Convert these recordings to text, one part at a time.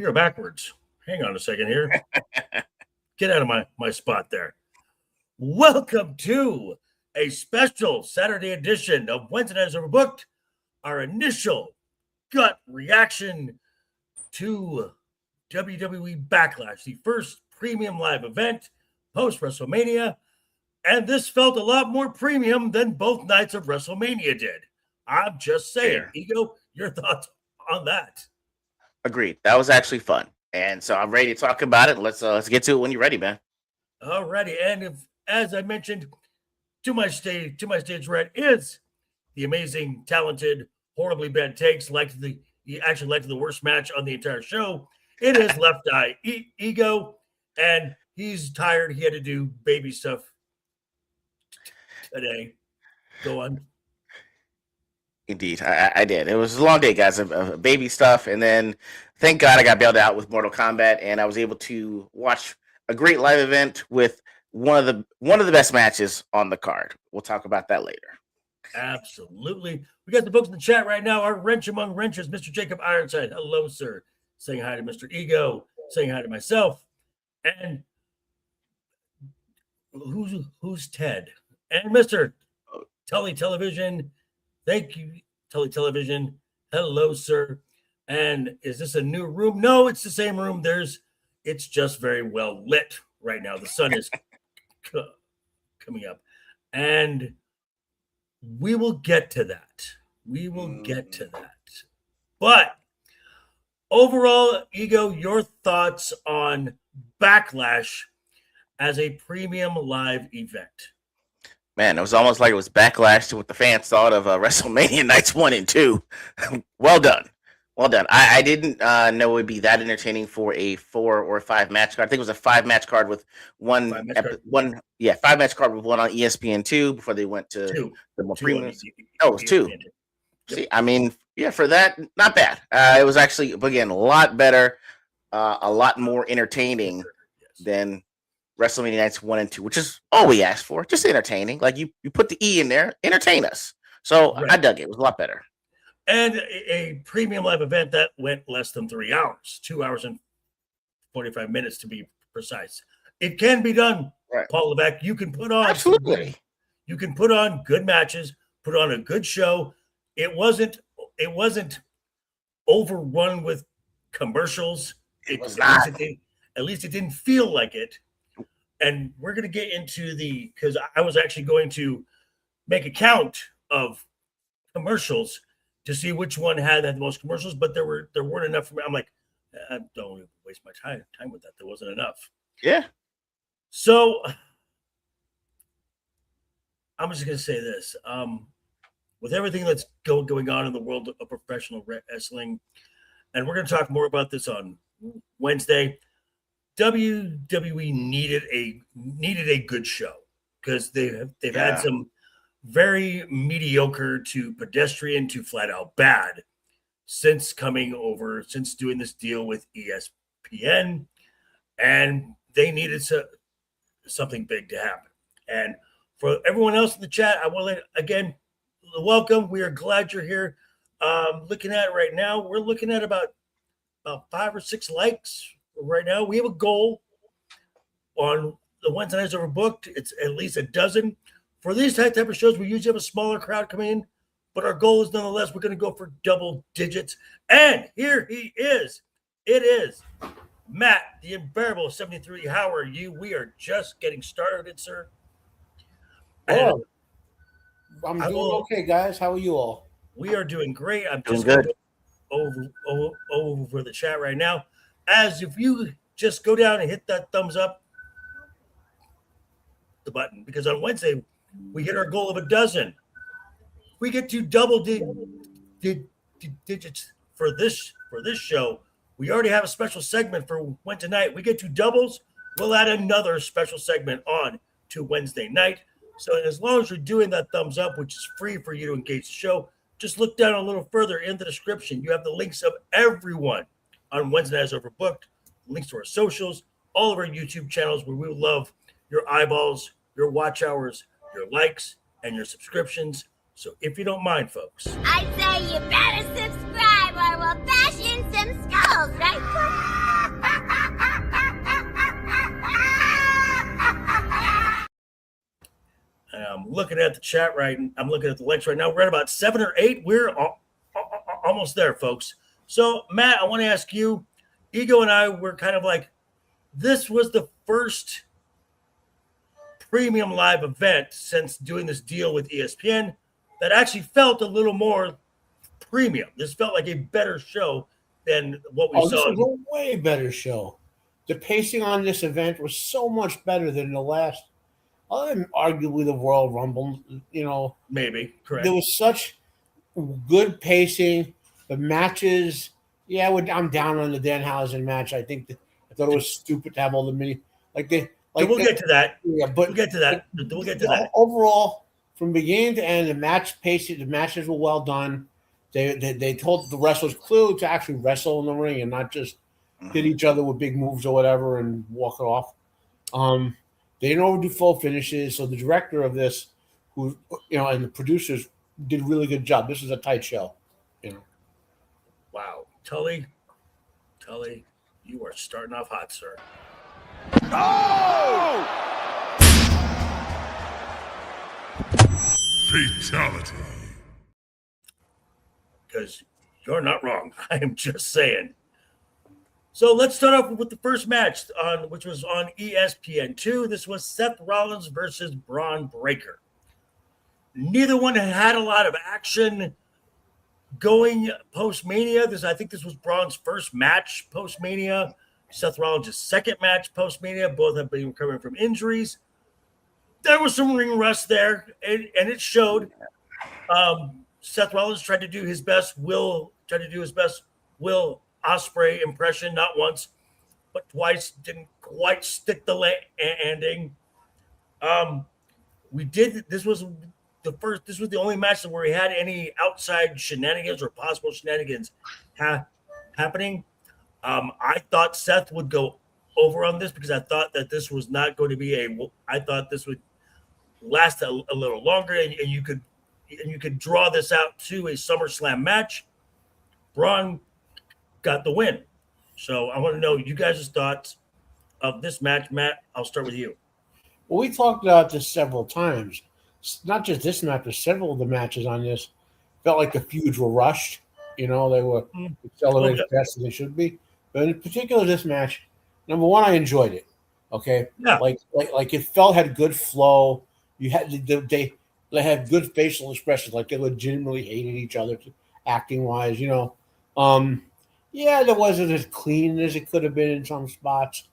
we are backwards. Hang on a second here. Get out of my spot there. Welcome to a special Saturday edition of Wednesday Nights Overbooked, our initial gut reaction to WWE Backlash, the first premium live event post WrestleMania, and this felt a lot more premium than both nights of WrestleMania did. I'm just saying. Ego, your thoughts on that? Agreed. That was actually fun, and so I'm ready to talk about it. Let's get to it when you're ready, man. Alrighty, and as I mentioned, to my stage right is the amazing, talented, horribly bad takes. He actually liked the worst match on the entire show. It is LeftEyeEgo, and he's tired. He had to do baby stuff today. Go on. Indeed, I did. It was a long day, guys, of baby stuff, and then thank God I got bailed out with Mortal Kombat, and I was able to watch a great live event with one of the best matches on the card. We'll talk about that later. Absolutely. We got the folks in the chat right now. Our wrench among wrenches, Mr. Jacob Ironside. Hello, sir. Saying hi to Mr. Ego. Saying hi to myself. And who's Ted? And Mr. Tully Television. Thank you, Tully Television. Hello, sir. And is this a new room? No, it's the same room. It's just very well lit right now. The sun is coming up. And we will get to that. But overall, Ego, your thoughts on Backlash as a premium live event? Man, it was almost like it was Backlash to what the fans thought of WrestleMania nights 1 and 2. Well done. I didn't know it would be that entertaining for a 4 or 5 match card. I think it was a 5 match card with one on ESPN2 before they went to the more premium. Oh, it was 2. Yep. See, I mean, yeah, for that, not bad. It was actually, again, a lot better, a lot more entertaining than WrestleMania nights 1 and 2, which is all we asked for, just entertaining. Like you put the E in there, entertain us. So right. I dug it. It was a lot better. And a premium live event that went less than 3 hours, 2 hours and 45 minutes to be precise. It can be done, right. Paul Levesque. You can put on You can put on good matches, put on a good show. It wasn't overrun with commercials. It was not. At least it didn't feel like it. And we're going to get into because I was actually going to make a count of commercials to see which one had the most commercials, but there weren't enough for me. I'm like, I don't waste my time with that. There wasn't enough. Yeah. So I'm just going to say this. With everything that's going on in the world of professional wrestling, and we're going to talk more about this on Wednesday, WWE needed a good show because they've had some very mediocre to pedestrian to flat out bad since doing this deal with ESPN, and they needed something big to happen. And for everyone else in the chat, I want to again welcome. We are glad you're here. Looking at it right now, we're looking at about 5 or 6 likes. Right now, we have a goal on the Wednesday Nights Overbooked. It's at least a dozen. For these type of shows, we usually have a smaller crowd come in, but our goal is nonetheless, we're going to go for double digits. And here he is. It is Matt, the Unbearable 73. How are you? We are just getting started, sir. Oh, I'm doing okay, guys. How are you all? We are doing great. I'm doing just good. Over the chat right now. As if you just go down and hit that thumbs up the button, because on Wednesday we hit our goal of a dozen. We get to double digits for this show. We already have a special segment for Wednesday night. We get to doubles, we'll add another special segment on to Wednesday night. So as long as you're doing that thumbs up, which is free for you to engage the show, just look down a little further in the description. You have the links of everyone on Wednesday Nights Overbooked, links to our socials, all of our YouTube channels where we would love your eyeballs, your watch hours, your likes, and your subscriptions. So if you don't mind, folks. I say you better subscribe or we'll bash in some skulls. all right. I'm looking at the chat I'm looking at the links right now. We're at about 7 or 8. We're almost there, folks. So, Matt, I want to ask you, Ego and I were kind of like, this was the first premium live event since doing this deal with ESPN that actually felt a little more premium. This felt like a better show than what we saw. This was a way better show. The pacing on this event was so much better than the last, other than arguably the Royal Rumble, Maybe, correct. There was such good pacing. The matches, I'm down on the Danhausen match. I thought it was stupid to have all the mini, we'll get to that. Yeah, but we'll get to that. We'll get to that. Overall, from beginning to end, the matches were well done. They told the wrestlers clearly to actually wrestle in the ring and not just hit each other with big moves or whatever and walk it off. They didn't overdo full finishes. So the director of this, and the producers did a really good job. This was a tight show. Wow. Tully, you are starting off hot, sir. Oh! Fatality. Because you're not wrong. I am just saying. So let's start off with the first match, which was on ESPN2. This was Seth Rollins versus Braun Breaker. Neither one had a lot of action going post-Mania. I think this was Braun's first match post-Mania. Seth Rollins' second match post-Mania. Both have been recovering from injuries. There was some ring rust there, and it showed. Seth Rollins tried to do his best Will Ospreay impression, not once, but twice. Didn't quite stick the landing. This was the only match where we had any outside shenanigans or possible shenanigans happening. I thought Seth would go over on this because I thought that this was not going to be I thought this would last a little longer, and you could draw this out to a SummerSlam match. Braun got the win. So I want to know you guys' thoughts of this match. Matt, I'll start with you. Well, we talked about this several times. Not just this match, but several of the matches on this felt like the feuds were rushed. They were accelerated faster than they should be. But in particular, this match, number one, I enjoyed it. Okay, yeah, like it had good flow. You had they had good facial expressions, like they legitimately hated each other, acting wise. There wasn't as clean as it could have been in some spots.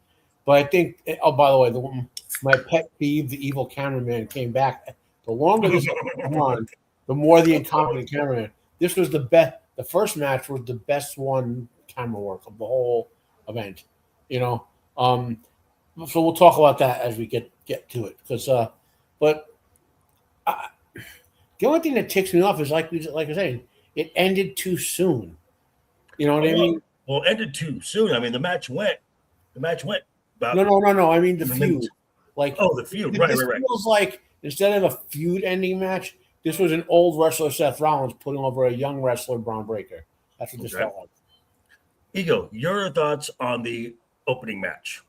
But I think. Oh, by the way, my pet peeve, the evil cameraman, came back. The longer this went on, the more the incompetent cameraman. This was the best. The first match was the best one camera work of the whole event. So we'll talk about that as we get to it. But the only thing that ticks me off is like I said, it ended too soon. You know what I mean? Well, ended too soon. I mean, the match went. About No. I mean the feud. The feud. Right. Feels like instead of a feud ending match, this was an old wrestler, Seth Rollins, putting over a young wrestler, Braun Breaker. That's what this felt like. Ego, your thoughts on the opening match?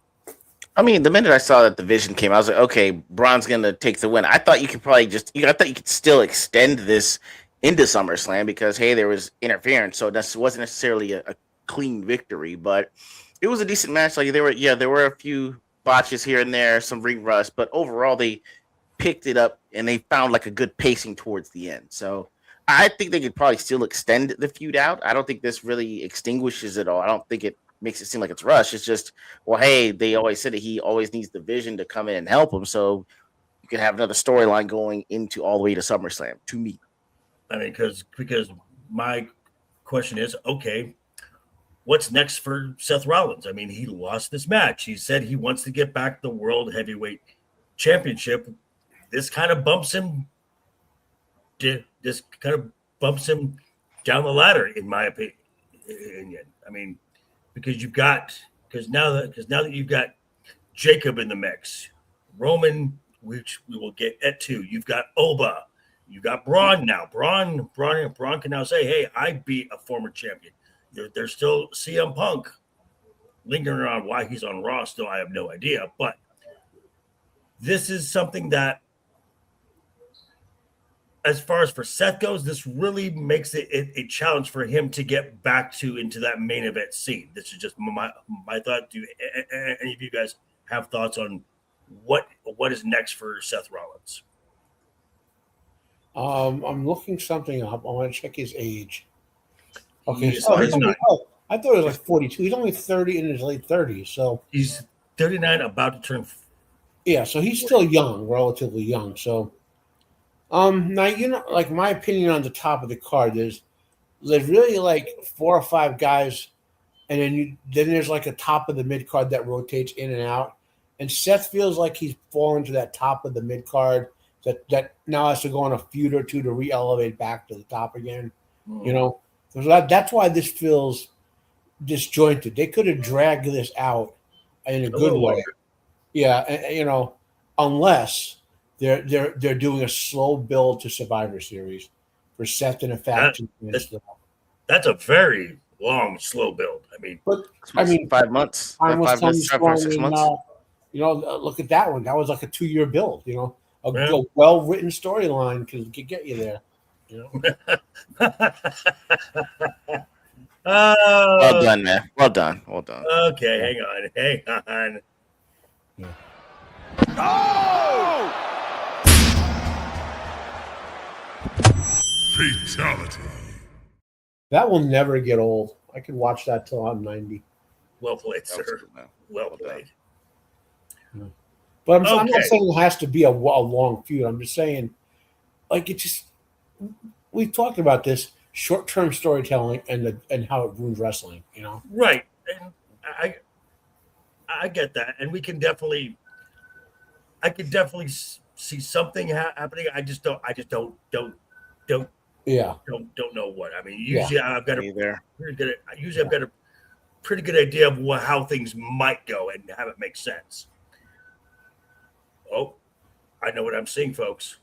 I mean, the minute I saw that the Vision came, I was like, okay, Braun's gonna take the win. I thought you could still extend this into SummerSlam because there was interference, so that wasn't necessarily a clean victory, but it was a decent match. Like there were a few botches here and there, some ring rust, but overall they picked it up and they found like a good pacing towards the end. So I think they could probably still extend the feud out. I don't think this really extinguishes it all. I don't think it makes it seem like it's rushed. It's just, they always said that he always needs the Vision to come in and help him. So you could have another storyline going into all the way to SummerSlam, to me. I mean, because my question is, okay, what's next for Seth Rollins? I mean, he lost this match. He said he wants to get back the World Heavyweight Championship. This kind of bumps him down the ladder, in my opinion. I mean, because now that you've got Jacob in the mix, Roman, which we will get at too. You've got Oba, you got Braun now. Braun can now say, "Hey, I beat a former champion." there's still CM Punk lingering around. Why he's on Raw still, I have no idea. But this is something that, as far as for Seth goes, this really makes it a challenge for him to get back into that main event scene. This is just my thought. Do any of you guys have thoughts on what is next for Seth Rollins? I'm looking something up. I want to check his age. Okay, I thought it was like 42. He's only 30 in his late 30s. So he's 39, about to turn. Yeah, so he's still young, relatively young. So, now like my opinion on the top of the card is there's really like 4 or 5 guys, and then there's like a top of the mid card that rotates in and out. And Seth feels like he's fallen to that top of the mid card that now has to go on a feud or two to re-elevate back to the top again. So that's why this feels disjointed. They could have dragged this out in a good way. Yeah, and, unless they're doing a slow build to Survivor Series for Seth and a faction. That's a very long, slow build. I mean, 5 months. 5 months, 6 months. Look at that one. That was like a 2-year build. A well-written storyline could get you there. Well done, man. Well done. Okay, hang on. Yeah. Oh! Fatality. That will never get old. I could watch that till I'm 90. Well played, sir. Well played. But I'm not saying it has to be a long feud. I'm just saying, we've talked about this short-term storytelling and how it ruins wrestling. Right, and I get that, and I could definitely see something happening. I just don't know what. Usually I've got a pretty good idea of how things might go and have it make sense. Oh, I know what I'm seeing, folks.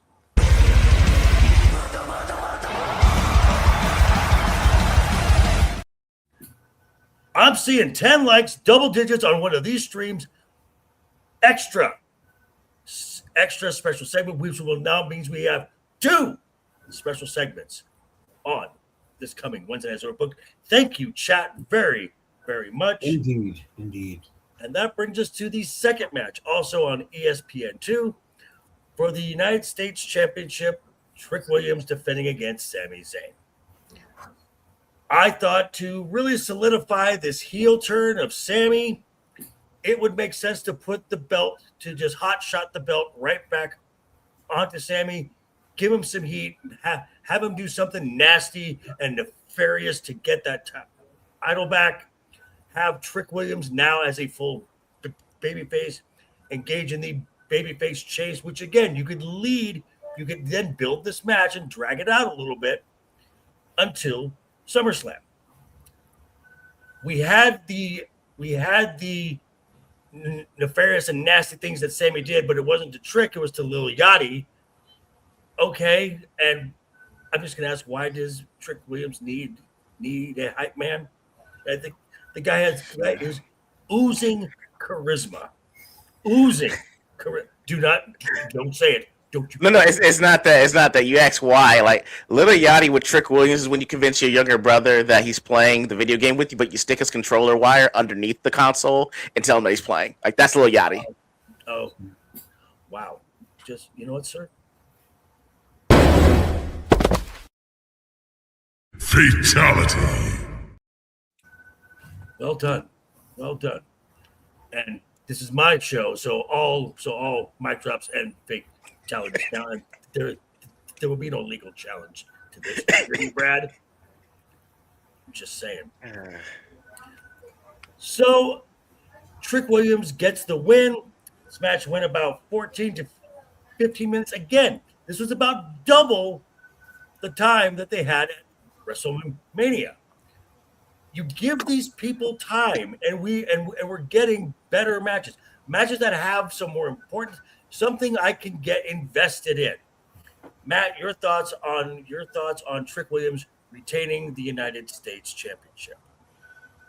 I'm seeing 10 likes, double digits on one of these streams. Extra special segment, which will now means we have 2 special segments on this coming Wednesday night book. Thank you, chat, very, very much. Indeed. And that brings us to the second match, also on ESPN2, for the United States Championship. Trick Williams defending against Sami Zayn. I thought to really solidify this heel turn of Sami, it would make sense to put the belt, to just hot shot the belt right back onto Sami, give him some heat, have him do something nasty and nefarious to get that title back, have Trick Williams now as a full babyface engage in the babyface chase, which again, you could then build this match and drag it out a little bit until SummerSlam. We had the nefarious and nasty things that Sami did, but it wasn't to Trick, it was to Lil Yachty. Okay, and I'm just gonna ask, why does Trick Williams need a hype man? I think the guy is oozing charisma. Don't say it. Don't you? No, it's not that. It's not that. You ask why. Like Little Yachty with Trick Williams is when you convince your younger brother that he's playing the video game with you, but you stick his controller wire underneath the console and tell him that he's playing. Like that's Little Yachty. Oh, wow. Just you know what, sir? Fatality. Well done. And this is my show, so all mic drops and fake challenges. Now, there will be no legal challenge to this. Really, Brad? I'm just saying. So, Trick Williams gets the win. This match went about 14 to 15 minutes. Again, this was about double the time that they had at WrestleMania. You give these people time, and we're getting better matches that have some more important, something I can get invested in. Matt, your thoughts on Trick Williams retaining the United States Championship?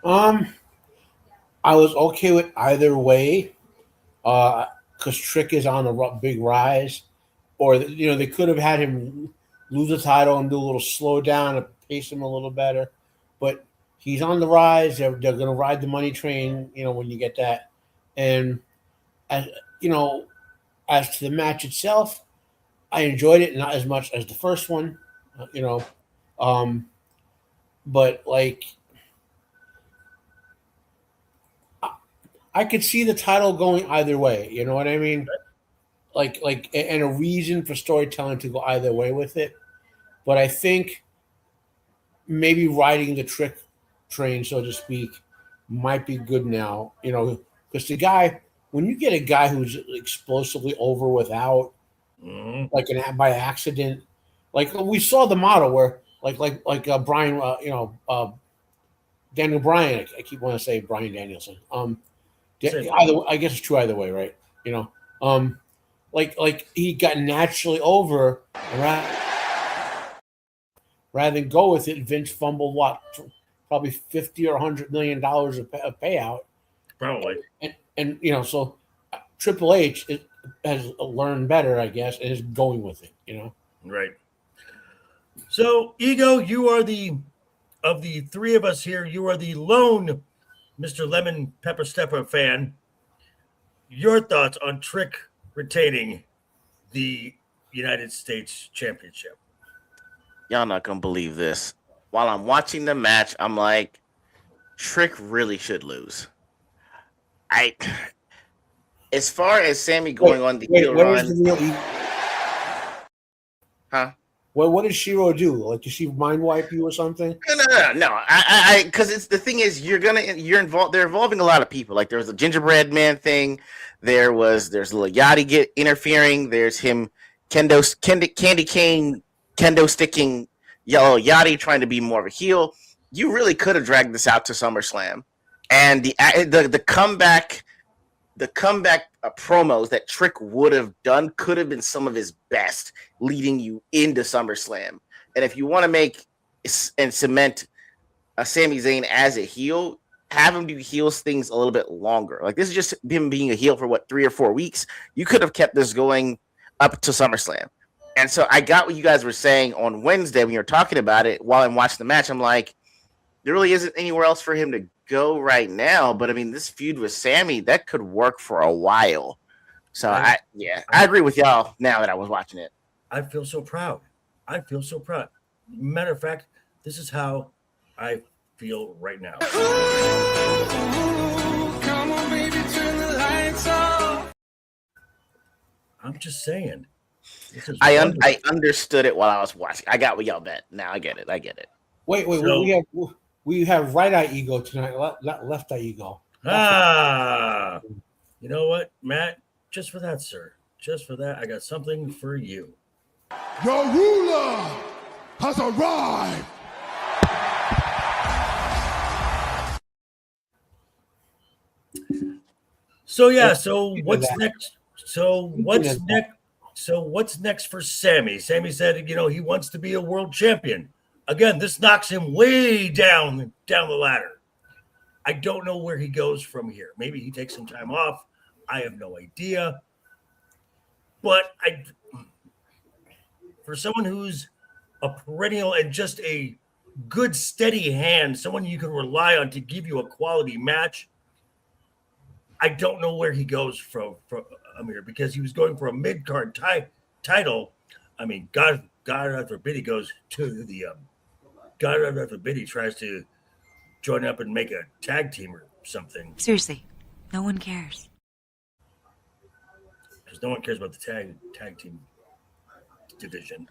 I was okay with either way, because Trick is on a big rise, or they could have had him lose the title and do a little slow down and pace him a little better, but he's on the rise. They're going to ride the money train, when you get that, and as as to the match itself, I enjoyed it not as much as the first one, um, but like I could see the title going either way. You know what I mean? And a reason for storytelling to go either way with it. But I think maybe riding the Trick train, so to speak, might be good now. Because when you get a guy who's explosively over without, by accident, like we saw the model where, Brian, Daniel Bryan. I keep wanting to say Bryan Danielson. I guess it's true either way, right? Like he got naturally over, and rather than go with it, Vince fumbled probably $50 or $100 million of payout, probably. And so Triple H has learned better, I guess, and is going with it. Right. So, Ego, you are of the three of us here, you are the lone Mr. Lemon Pepper Stepper fan. Your thoughts on Trick retaining the United States Championship? Y'all not gonna believe this. While I'm watching the match, I'm like, Trick really should lose. As far as Sammy going on the heel run, huh? Well, what did Shiro do? Like, did she mind wipe you or something? No. Because it's the thing is, you're involved. They're involving a lot of people. Like, there was a gingerbread man thing. There's little Yachty interfering. There's him candy cane kendo sticking yellow Yachty trying to be more of a heel. You really could have dragged this out to SummerSlam, and the comeback promos that Trick would have done could have been some of his best, leading you into SummerSlam. And if you want to make and cement a Sami Zayn as a heel, have him do heels things a little bit longer. Like, this is just him being a heel for 3 or 4 weeks. You could have kept this going up to SummerSlam. And so I got what you guys were saying on Wednesday when you were talking about it while I'm watching the match. I'm like, there really isn't anywhere else for him to go right now. But I mean, this feud with Sammy, that could work for a while. So I agree with y'all now that I was watching it. I feel so proud. Matter of fact, this is how I feel right now. Come on, baby, turn the lights off. I'm just saying. I understood it while I was watching. I got what y'all bet. Now I get it. Wait. So, we have right eye ego tonight. Left eye ego. You know what, Matt? Just for that, sir. Just for that, I got something for you. Your ruler has arrived. So what's next? So what's next for Sammy? Sammy said, he wants to be a world champion. Again, this knocks him way down the ladder. I don't know where he goes from here. Maybe he takes some time off. I have no idea. But for someone who's a perennial and just a good, steady hand, someone you can rely on to give you a quality match, I don't know where he goes from here, because he was going for a mid-card title. I mean, God forbid he goes to the God forbid he tries to join up and make a tag team or something. Seriously, no one cares. Because no one cares about the tag team division.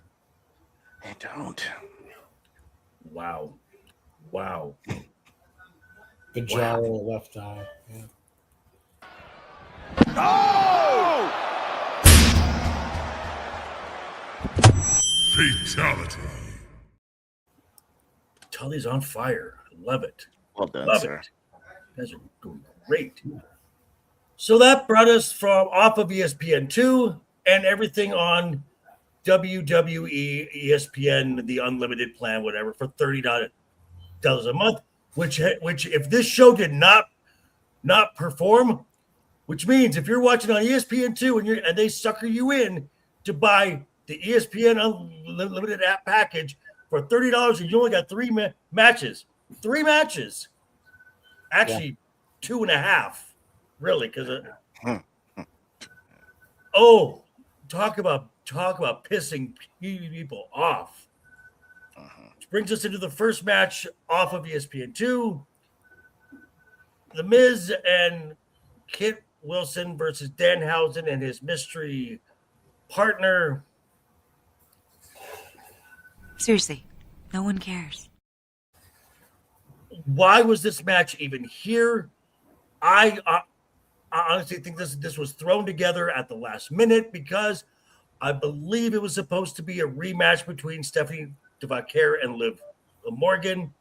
They don't. Wow. Pajaro left eye. Yeah. No! Fatality. Tully's on fire. I love it. Well done, Love sir. it. You guys are doing great. So that brought us from off of ESPN2 and everything on WWE, ESPN, the unlimited plan, whatever, for $30 a month. which if this show did not perform, which means if you're watching on ESPN2 and they sucker you in to buy the ESPN Unlimited app package for $30 and you only got three matches. Actually, 2.5, really, because talk about pissing people off. Which brings us into the first match off of ESPN2. The Miz and Kit Wilson versus Danhausen and his mystery partner. Seriously, no one cares. Why was this match even here? I honestly think this was thrown together at the last minute because I believe it was supposed to be a rematch between Stephanie Devacare and Liv Morgan.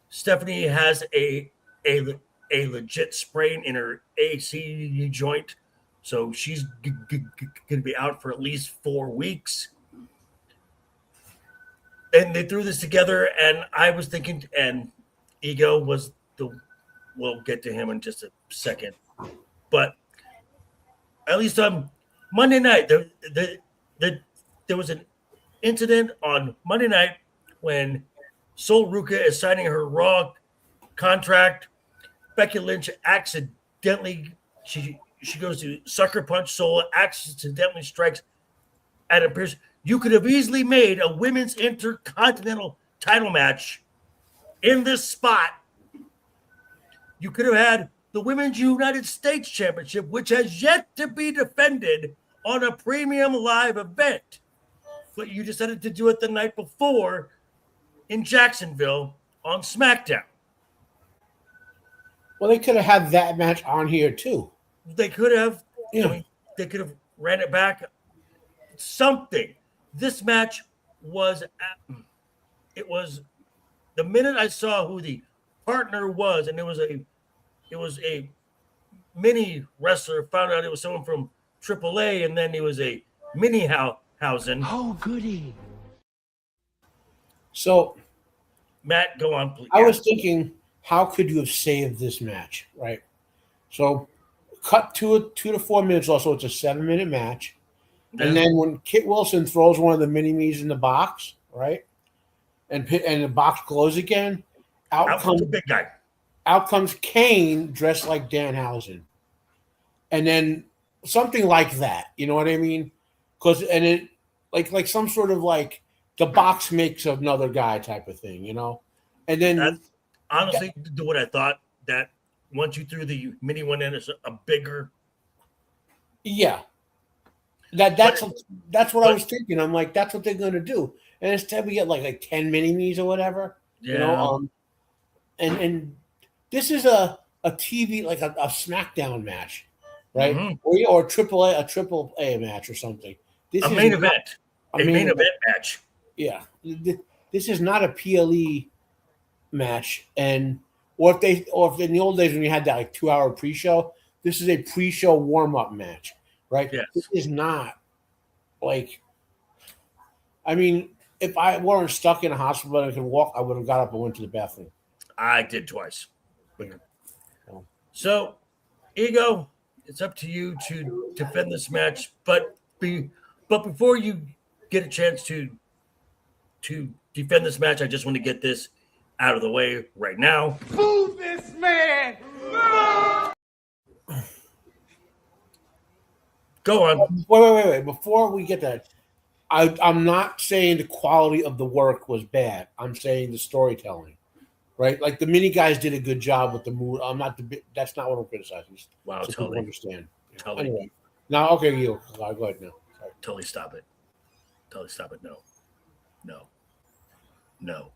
Stephanie has a legit sprain in her AC joint, so she's going to be out for at least 4 weeks. And they threw this together, and I was thinking, and Ego was we'll get to him in just a second, but at least on Monday night, there was an incident on Monday night when Sol Ruca is signing her Raw contract. Becky Lynch accidentally she goes to sucker punch Sol, accidentally strikes Adam Pearce. You could have easily made a women's intercontinental title match in this spot. You could have had the Women's United States Championship, which has yet to be defended on a premium live event. But you decided to do it the night before in Jacksonville on SmackDown. Well, they could have had that match on here too. They could have. Yeah. I mean, they could have ran it back. Something. This match was. It was the minute I saw who the partner was, and it was a mini wrestler. Found out it was someone from AAA, and then it was a mini Hausen. Oh, goody. So, Matt, go on, please. I was thinking, how could you have saved this match, right? So, cut 2 to 4 minutes. Also, it's a 7-minute match, and then when Kit Wilson throws one of the mini me's in the box, right, and the box glows again, out comes the big guy. Out comes Kane dressed like Danhausen, and then something like that. You know what I mean? Because it like some sort of like the box makes another guy type of thing, you know. And then that's honestly what I thought, that once you threw the mini one in, it's a bigger. Yeah, that's what I was thinking. I'm like, that's what they're gonna do, and instead we get like 10 mini me's or whatever. Yeah. You know, and this is a TV, like a SmackDown match, right? Mm-hmm. Or a triple A match or something. This is a main event match. Yeah, this is not a PLE match, or if in the old days when you had that like 2-hour pre-show, this is a pre-show warm-up match, right? Yes. This is not like. I mean, if I weren't stuck in a hospital and I could walk, I would have got up and went to the bathroom. I did twice. So, Ego, it's up to you to defend this match. But before you get a chance to defend this match, I just want to get this out of the way right now. Boo this man! Go on. Wait. Before we get that, I'm not saying the quality of the work was bad. I'm saying the storytelling. Right, like the mini guys did a good job with the mood. That's not what I'm criticizing. Wow, so totally understand. Totally. Anyway, now okay, you go ahead now. Sorry. Totally stop it. No.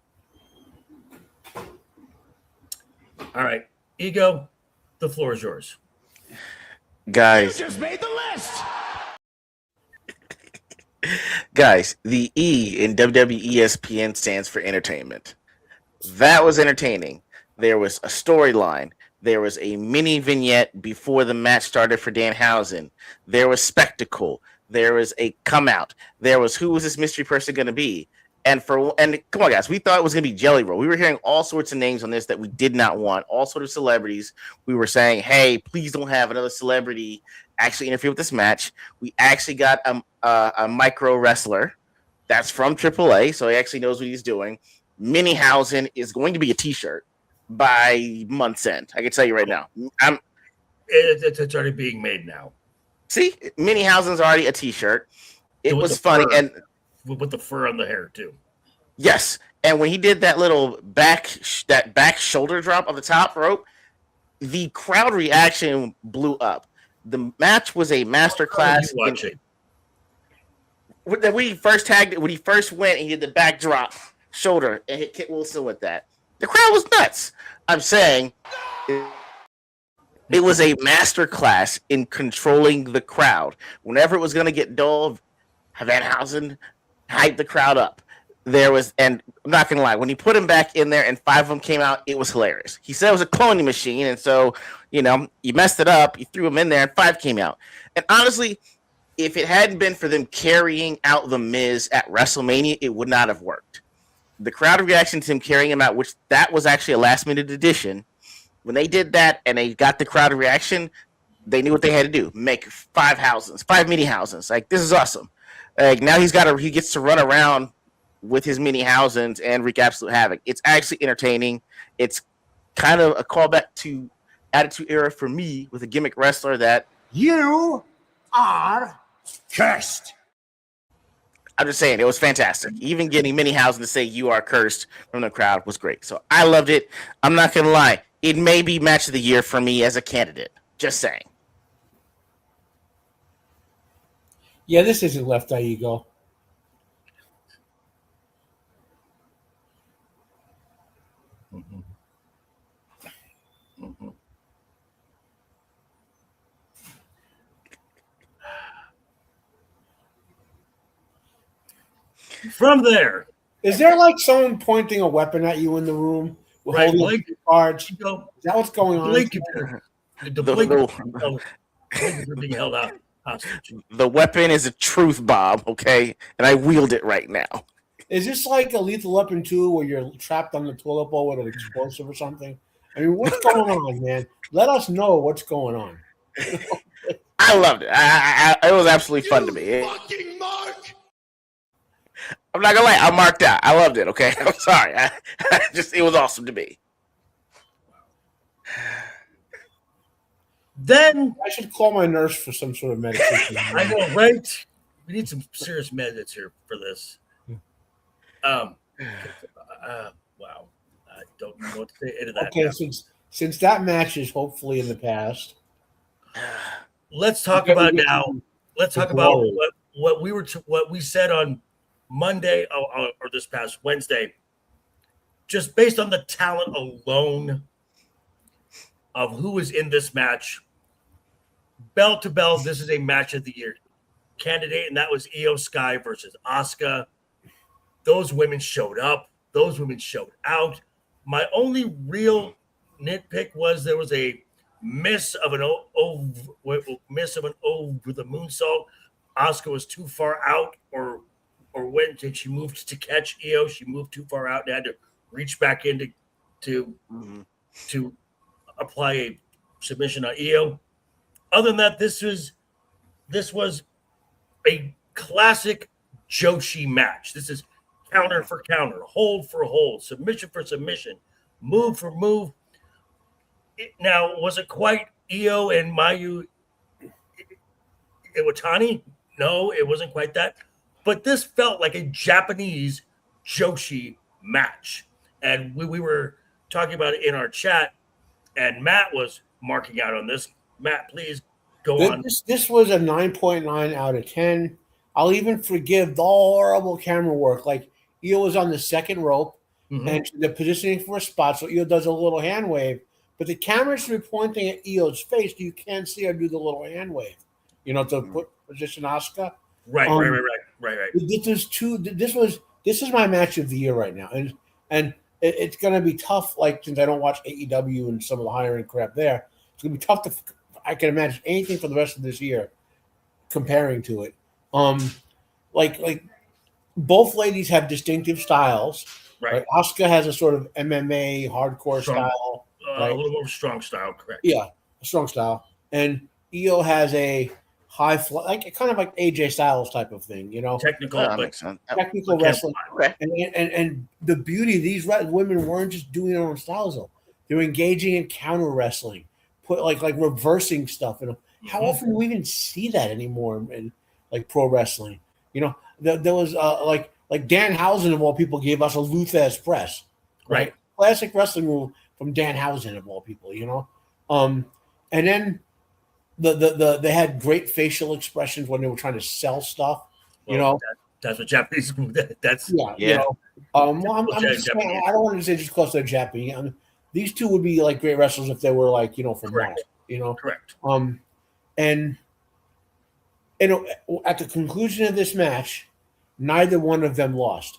All right, Ego, the floor is yours. Guys, you just made the list. Guys, the E in WWE ESPN stands for entertainment. That was entertaining. There was a storyline. There was a mini vignette before the match started for Danhausen. There was spectacle. There was a come out. There was who was this mystery person going to be? And come on, guys, we thought it was gonna be Jelly Roll. We were hearing all sorts of names on this that we did not want. All sorts of celebrities. We were saying, "Hey, please don't have another celebrity actually interfere with this match." We actually got a micro wrestler that's from AAA, so he actually knows what he's doing. Minihausen is going to be a T-shirt by month's end. I can tell you right now. It's already being made now. See, Minihausen's already a T-shirt. It was funny and. With the fur on the hair too. Yes, and when he did that little back shoulder drop on the top rope, the crowd reaction blew up. The match was a masterclass. When he first tagged it, when he first went, he did the back drop shoulder and hit Kit Wilson with that. The crowd was nuts. I'm saying it was a masterclass in controlling the crowd. Whenever it was going to get dull, Van Housen hyped the crowd up. And I'm not gonna lie, when he put him back in there and 5 of them came out, it was hilarious. He said it was a cloning machine, and so you messed it up. You threw him in there, and 5 came out. And honestly, if it hadn't been for them carrying out the Miz at WrestleMania, it would not have worked. The crowd reaction to him carrying him out, which that was actually a last-minute addition. When they did that and they got the crowd reaction, they knew what they had to do: make 5 Minihauses. Like, this is awesome. Like, now he gets to run around with his Minihausens and wreak absolute havoc. It's actually entertaining. It's kind of a callback to Attitude Era for me, with a gimmick wrestler that You are cursed. I'm just saying, it was fantastic. Even getting Minihausen to say "you are cursed" from the crowd was great. So I loved it. I'm not gonna lie, it may be match of the year for me as a candidate. Just saying. Yeah, this isn't LeftEyeEgo. Mm-hmm. Mm-hmm. From there, is there like someone pointing a weapon at you in the room? Right, Blake, cards. Is that what's going on? Blake is being held out hostage. The weapon is a truth bomb, okay, and I wield it right now. Is this like a Lethal Weapon 2 where you're trapped on the toilet bowl with an explosive or something? I mean, what's going on, man? Let us know what's going on. I loved it. It was absolutely fun to me. Fucking Mark! I'm not gonna lie, I marked out. I loved it. Okay, I'm sorry. It was awesome to me. Then I should call my nurse for some sort of medication. I know, right? We need some serious meds here for this. Wow, I don't know what to say into that. Okay, now. since that match is hopefully in the past, let's talk about now. Let's talk about what we said on Monday or this past Wednesday. Just based on the talent alone of who was in this match, bell to bell, this is a match of the year candidate, and that was Io Sky versus Asuka. Those women showed up. Those women showed out. My only real nitpick was there was a miss of an O with a moonsault. Asuka was too far out, or when did she move to catch Io? She moved too far out and had to reach back in to apply a submission on Io. Other than that, this was a classic Joshi match. This is counter for counter, hold for hold, submission for submission, move for move. Now, was it quite Io and Mayu Iwatani? No, it wasn't quite that. But this felt like a Japanese Joshi match. And we were talking about it in our chat, and Matt was marking out on this. Matt, please go on. This was a 9.9 out of 10. I'll even forgive the horrible camera work. Like, Io was on the second rope, and the positioning for a spot, so Io does a little hand wave. But the camera should be pointing at Io's face. You can't see her do the little hand wave, to position Asuka. Right. This is my match of the year right now, and it's going to be tough. Like, since I don't watch AEW and some of the higher end crap there, it's going to be tough I can imagine anything for the rest of this year comparing to it. Like both ladies have distinctive styles. Right. Asuka has a sort of MMA hardcore style. A little more strong style, correct? Yeah, a strong style. And Io has a kind of like AJ Styles type of thing, Technical, technical wrestling. Okay. And the beauty, these women weren't just doing their own styles though; they were engaging in counter wrestling, like reversing stuff. And how often do we even see that anymore in like pro wrestling? There was like Danhausen of all people gave us a Luthez press, right? Classic wrestling move from Danhausen of all people, and then they had great facial expressions when they were trying to sell stuff. That's what Japanese. That's yeah. I'm just saying, I don't want to say just because they're Japanese. These two would be like great wrestlers if they were like from correct. Mark, Correct. And at the conclusion of this match, neither one of them lost.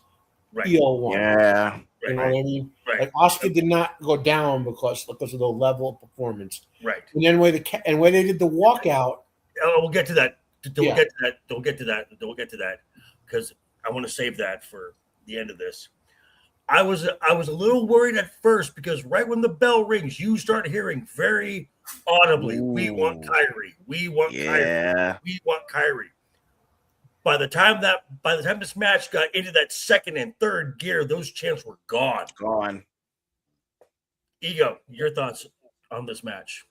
Right. Io won. Yeah. You know what I mean? Right. Like Asuka did not go down because of the level of performance. Right. And then when they did the walkout. Oh, we'll get to that. We'll get to that because I want to save that for the end of this. I was a little worried at first because right when the bell rings, you start hearing very audibly, "We want Kyrie. We want Kyrie. We want Kyrie." By the time this match got into that second and third gear, those chants were gone. Ego, your thoughts on this match?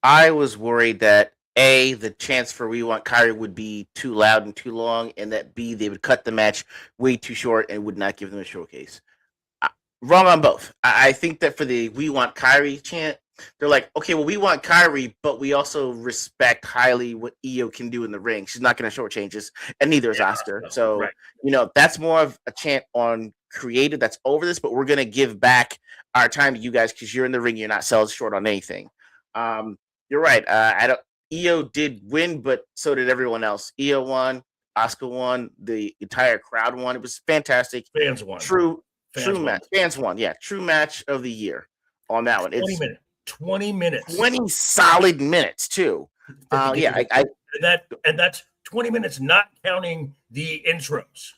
I was worried that A, the chants for "We Want Kyrie" would be too loud and too long, and that B, they would cut the match way too short and would not give them a showcase. Wrong on both. I think that for the "We Want Kyrie" chant, they're like, okay, well, we want Kyrie, but we also respect highly what Io can do in the ring. She's not going to shortchange us, and neither is Asuka. So, that's more of a chant on creative that's over this, but we're going to give back our time to you guys because you're in the ring. You're not selling short on anything. You're right. Io did win, but so did everyone else. Io won. Asuka won. The entire crowd won. It was fantastic. Fans won. True match. Fans won. Yeah, true match of the year on that one. 20 minutes. 20 solid minutes too. And that's 20 minutes, not counting the intros.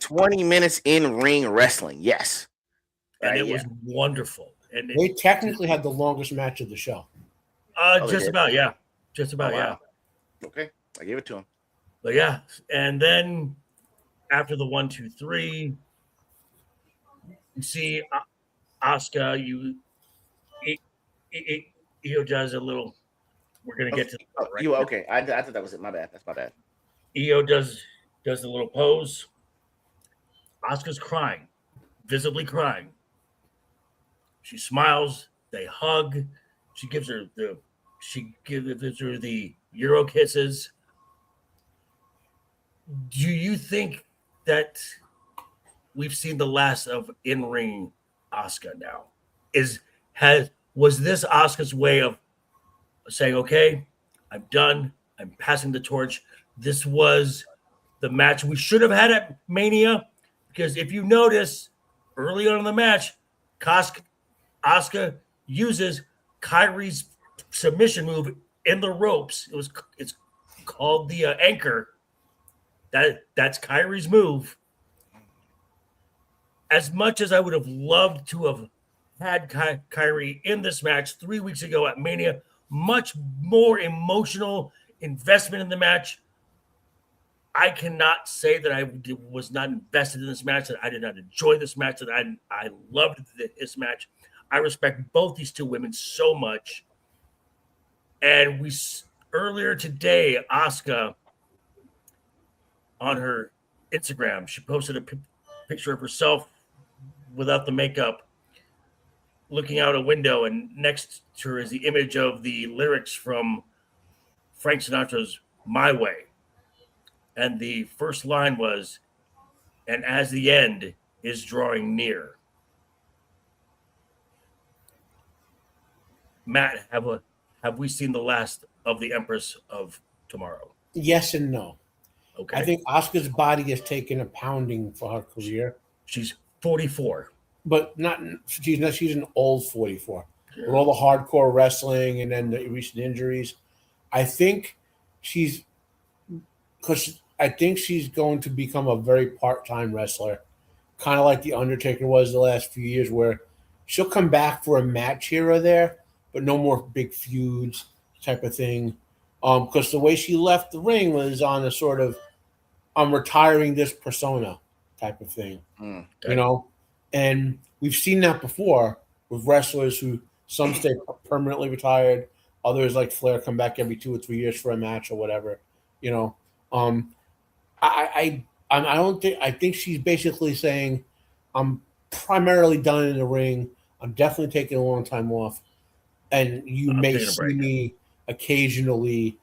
20 minutes in ring wrestling. Yes, and it was wonderful. And they technically had the longest match of the show. Just about. Okay, I gave it to him. But yeah, and then after the 1, 2, 3, you see Asuka. Io does a little. We're gonna get to. Okay? I thought that was it. My bad. That's my bad. Io does the little pose. Asuka's crying, visibly crying. She smiles. They hug. She gives her the Euro kisses. Do you think that we've seen the last of in-ring Asuka now? Was this Asuka's way of saying, okay, I'm done. I'm passing the torch. This was the match we should have had at Mania. Because if you notice, early on in the match, Asuka uses Kyrie's submission move in the ropes. It's called the anchor. That's Kyrie's move. As much as I would have loved to have had Kyrie in this match 3 weeks ago at Mania, much more emotional investment in the match. I cannot say that I was not invested in this match, that I did not enjoy this match, that I loved this match. I respect both these two women so much. And earlier today, Asuka, on her Instagram, she posted a picture of herself without the makeup, looking out a window, and next to her is the image of the lyrics from Frank Sinatra's My Way. And the first line was, "And as the end is drawing near." Matt, have we seen the last of the Empress of Tomorrow? Yes and no. Okay. I think Asuka's body has taken a pounding for her career. She's 44. But she's an old 44. With all the hardcore wrestling and then the recent injuries. I think because I think she's going to become a very part-time wrestler, kind of like the Undertaker was the last few years, where she'll come back for a match here or there, but no more big feuds type of thing. Because the way she left the ring was on a sort of I'm retiring this persona type of thing, you know? And we've seen that before with wrestlers who some stay permanently retired, others like Flair come back every 2 or 3 years for a match or whatever, you know? I don't think, I think she's basically saying I'm primarily done in the ring. I'm definitely taking a long time off. And you may see me occasionally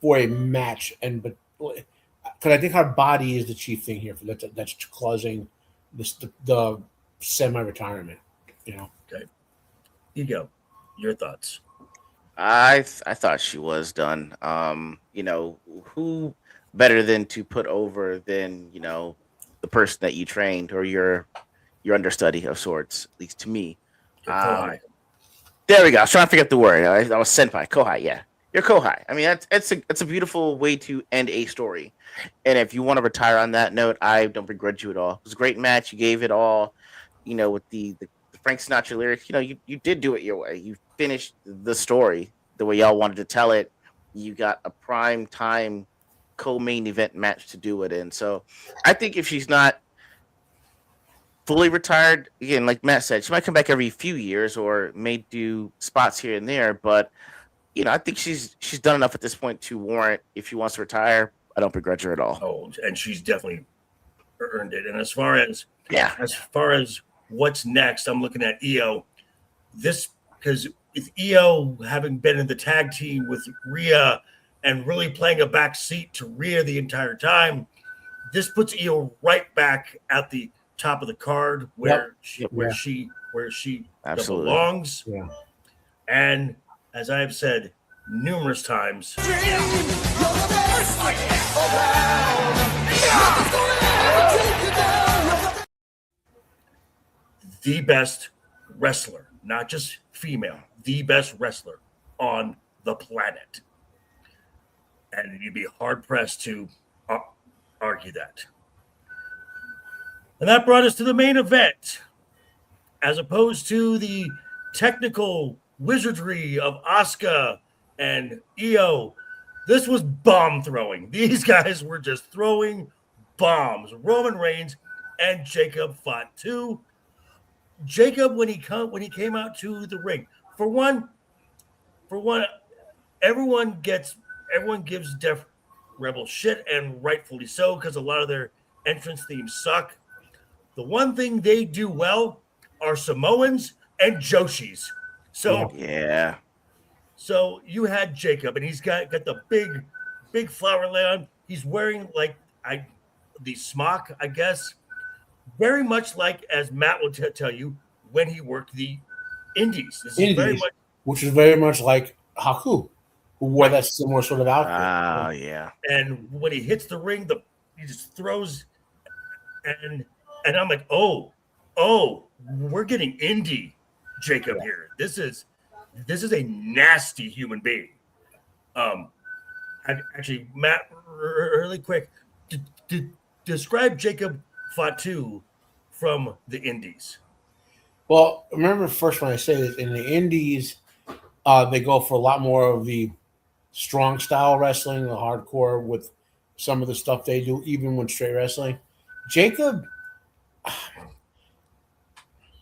for a match, but because I think her body is the chief thing here that's causing the semi-retirement. You know. Okay. Ego, your thoughts? I thought she was done. You know, who better than to put over than the person that you trained or your understudy of sorts, at least to me. There we go. I was trying to figure out the word. I was senpai, kohai. Yeah, you're kohai. I mean, it's a beautiful way to end a story. And if you want to retire on that note, I don't begrudge you at all. It was a great match. You gave it all. With the Frank Sinatra lyrics. You did do it your way. You finished the story the way y'all wanted to tell it. You got a prime time co-main event match to do it in. So I think if she's not fully retired, again, like Matt said, she might come back every few years or may do spots here and there. But I think she's done enough at this point to warrant if she wants to retire. I don't begrudge her at all. Oh, and she's definitely earned it. And as far as what's next, I'm looking at Io. This because with Io having been in the tag team with Rhea and really playing a back seat to Rhea the entire time, this puts Io right back at the top of the card where she Absolutely belongs. Yeah. And as I have said numerous times, the best wrestler, not just female, the best wrestler on the planet. And you'd be hard pressed to argue that. And that brought us to the main event. As opposed to the technical wizardry of Asuka and Io, this was bomb throwing. These guys were just throwing bombs. Roman Reigns and Jacob fought too. Jacob, when he came out to the ring, for one, everyone gives Def Rebel shit, and rightfully so, because a lot of their entrance themes suck. The one thing they do well are Samoans and Joshis. So yeah. So you had Jacob, and he's got the big flower on. He's wearing the smock, I guess. Very much like, as Matt will tell you, when he worked the Indies. Which is very much like Haku, who wore that similar sort of outfit. Oh, yeah. And when he hits the ring, he just throws, and I'm like, oh, we're getting indie Jacob here. This is a nasty human being. Actually, Matt, really quick, describe Jacob Fatu from the Indies. Well, remember first when I say this, in the Indies, they go for a lot more of the strong style wrestling, the hardcore with some of the stuff they do, even when straight wrestling. Jacob,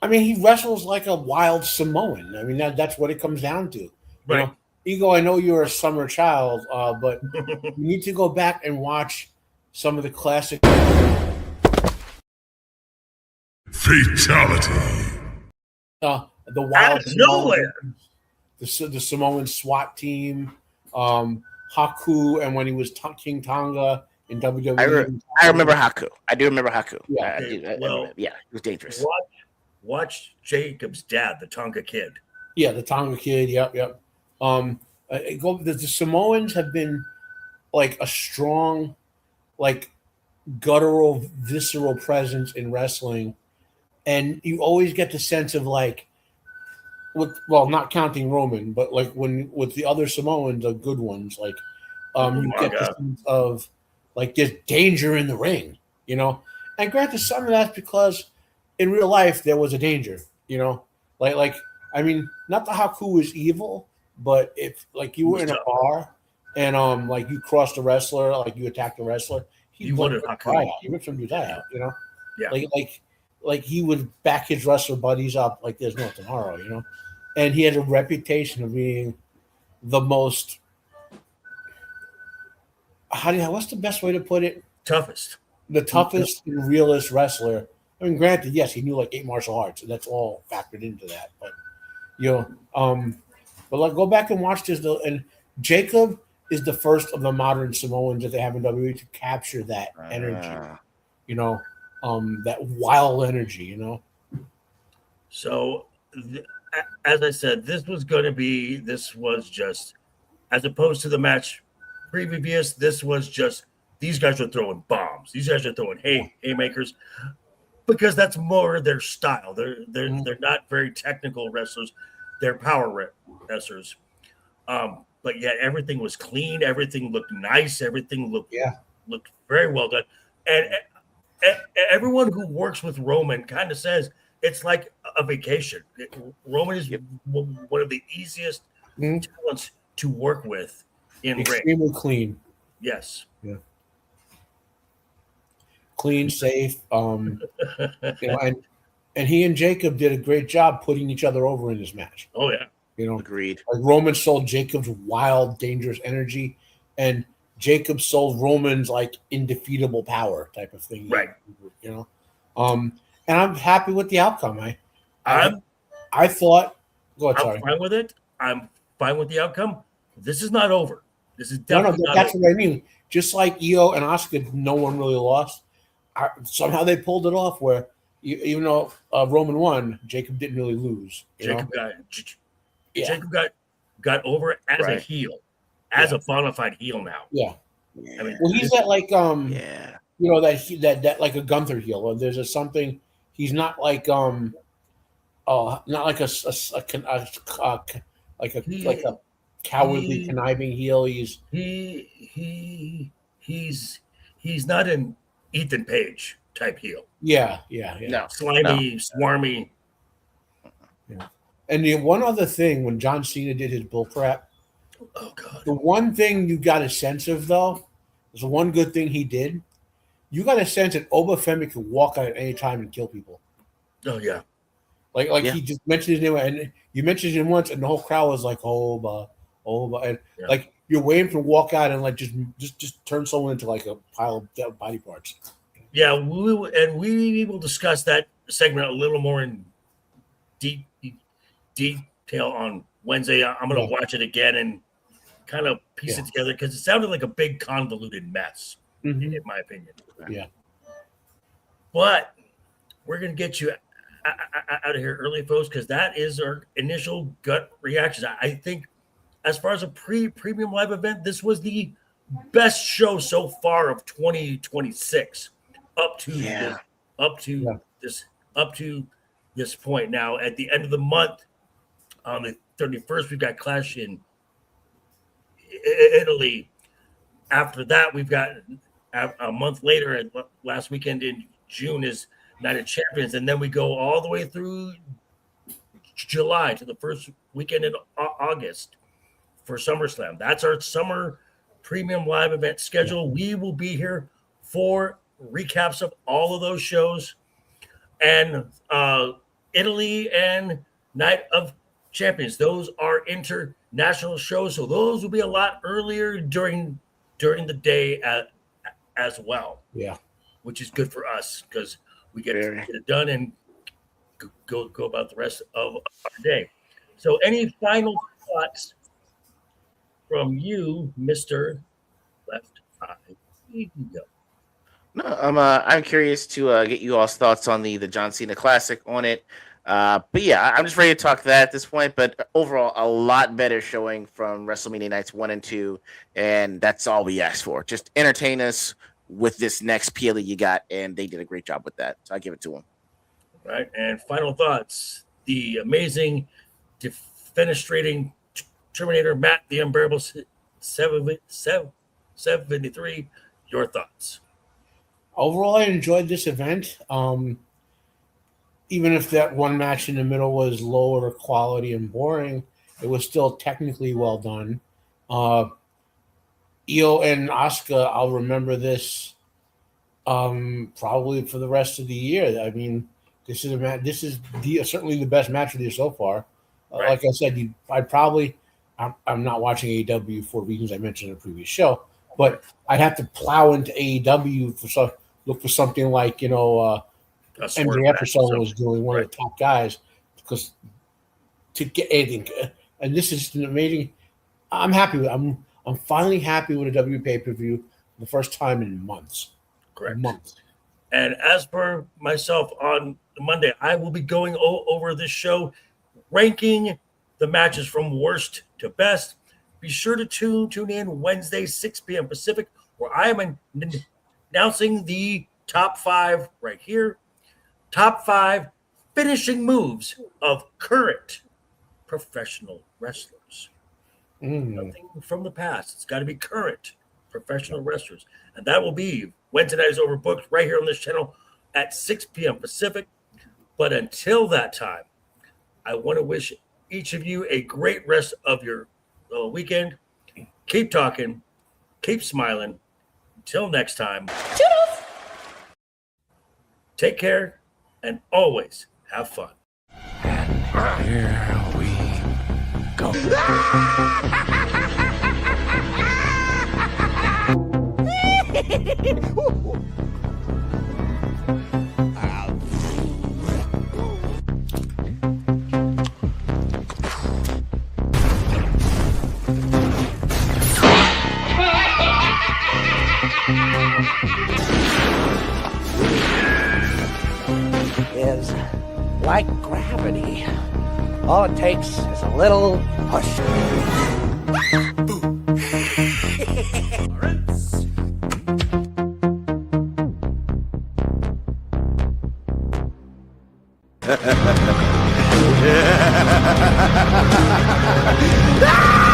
I mean, he wrestles like a wild Samoan. I mean, that's what it comes down to. Right. Ego, I know you're a summer child, but you need to go back and watch some of the classic. Fatality. The wild nowhere. The Samoan SWAT team, Haku, and when he was King Tonga in WWE. I remember Haku. I do remember Haku. Yeah, it was dangerous. Watch Jacob's dad, the Tonga Kid. Yeah, the Tonga Kid. Yep. The Samoans have been like a strong, like guttural, visceral presence in wrestling, and you always get the sense of like, not counting Roman, but like with the other Samoans, the good ones, like you get the sense of like there's danger in the ring, you know. And granted, some of that's because in real life there was a danger, you know. Like I mean, not that Haku is evil, but if like you were in a bar and like you crossed a wrestler, like you attacked a wrestler, he ripped some dude's eye out, you know. Yeah. Like he would back his wrestler buddies up like there's no tomorrow, you know. And he had a reputation of being the most what's the best way to put it? Toughest. The toughest and realest wrestler. I mean, granted, yes, he knew like 8 martial arts, and that's all factored into that. But but like go back and watch this. And Jacob is the first of the modern Samoans that they have in WWE to capture that energy. You know, that wild energy. You know. So, as I said, this was just as opposed to the match previous. This was just these guys are throwing bombs. These guys are throwing haymakers. Because that's more their style. They're not very technical wrestlers. They're power wrestlers. But yet everything was clean. Everything looked nice. Everything looked very well done. And everyone who works with Roman kind of says it's like a vacation. Roman is one of the easiest talents to work with in ring. Extremely clean. Yes. Yeah. Clean, safe, you know, and he and Jacob did a great job putting each other over in this match. Oh yeah, you know, agreed. Like Roman sold Jacob's wild, dangerous energy, and Jacob sold Roman's like indefeatable power type of thing. Right. You know, and I'm happy with the outcome. I thought. Go ahead, sorry. I'm fine with it. I'm fine with the outcome. This is not over. This is definitely not that's over. what I mean. Just like Io and Asuka, no one really lost. Somehow they pulled it off where even though Roman won, Jacob didn't really lose. Jacob got over as a heel, as a bona fide heel now. Yeah. I mean, well, he's that like you know that like a Gunther heel. Or there's something he's not like not like a cowardly conniving heel. He's not an Ethan Page type heel. Yeah. No. Slimy, swarmy. Yeah. And the one other thing, when John Cena did his bull crap, oh god, the one thing you got a sense of though, there's one good thing he did. You got a sense that Obafemi could walk out at any time and kill people. Oh yeah, he just mentioned his name, and you mentioned him once, and the whole crowd was like, Oba, and like you're waiting for him to walk out and like just turn someone into like a pile of dead body parts. Yeah, we will discuss that segment a little more in detail on Wednesday. I'm going to watch it again and kind of piece it together because it sounded like a big convoluted mess, in my opinion. Yeah. But we're going to get you out of here early, folks, because that is our initial gut reactions. I think as far as a premium live event, this was the best show so far of 2026 up to this point. Now at the end of the month, on the 31st, we've got Clash in Italy. After that, we've got a month later, last weekend in June is Night of Champions, and then we go all the way through July to the first weekend in August for SummerSlam. That's our summer premium live event schedule. We will be here for recaps of all of those shows, and Italy and Night of Champions. Those are international shows, so those will be a lot earlier during the day as well. Yeah, which is good for us because we get it done and go about the rest of our day. So, any final thoughts from you, Mr. LeftEyeEgo? No, I'm curious to get you all's thoughts on the John Cena Classic on it. But yeah, I'm just ready to talk that at this point. But overall, a lot better showing from WrestleMania nights 1 and 2, and that's all we asked for. Just entertain us with this next PLE you got, and they did a great job with that. So I give it to them. All right, and final thoughts: the amazing, defenestrating Terminator Matt the Unbearable 73 Your thoughts? Overall, I enjoyed this event. Even if that one match in the middle was lower quality and boring, it was still technically well done. Io and Asuka, I'll remember this probably for the rest of the year. I mean, this is a match. This is certainly the best match of the year so far. Right. Like I said, I'm not watching AEW for reasons I mentioned in the previous show, but I'd have to plow into AEW look for something like MJF or someone was doing, one of the top guys, because to get anything, and this is an amazing. I'm happy with. I'm finally happy with a W pay-per-view for the first time in months. Correct. Months. And as for myself on Monday, I will be going over this show, ranking the matches from worst to best. Be sure to tune in Wednesday, 6 p.m. Pacific, where I am announcing the top 5 right here. Top 5 finishing moves of current professional wrestlers. Nothing from the past. It's got to be current professional wrestlers. And that will be Wednesday Night is Overbooked right here on this channel at 6 p.m. Pacific. But until that time, I want to wish each of you a great rest of your weekend. Keep talking. Keep smiling. Until next time. Toodles! Take care and always have fun. And here we go. Is like gravity. All it takes is a little push. Ah!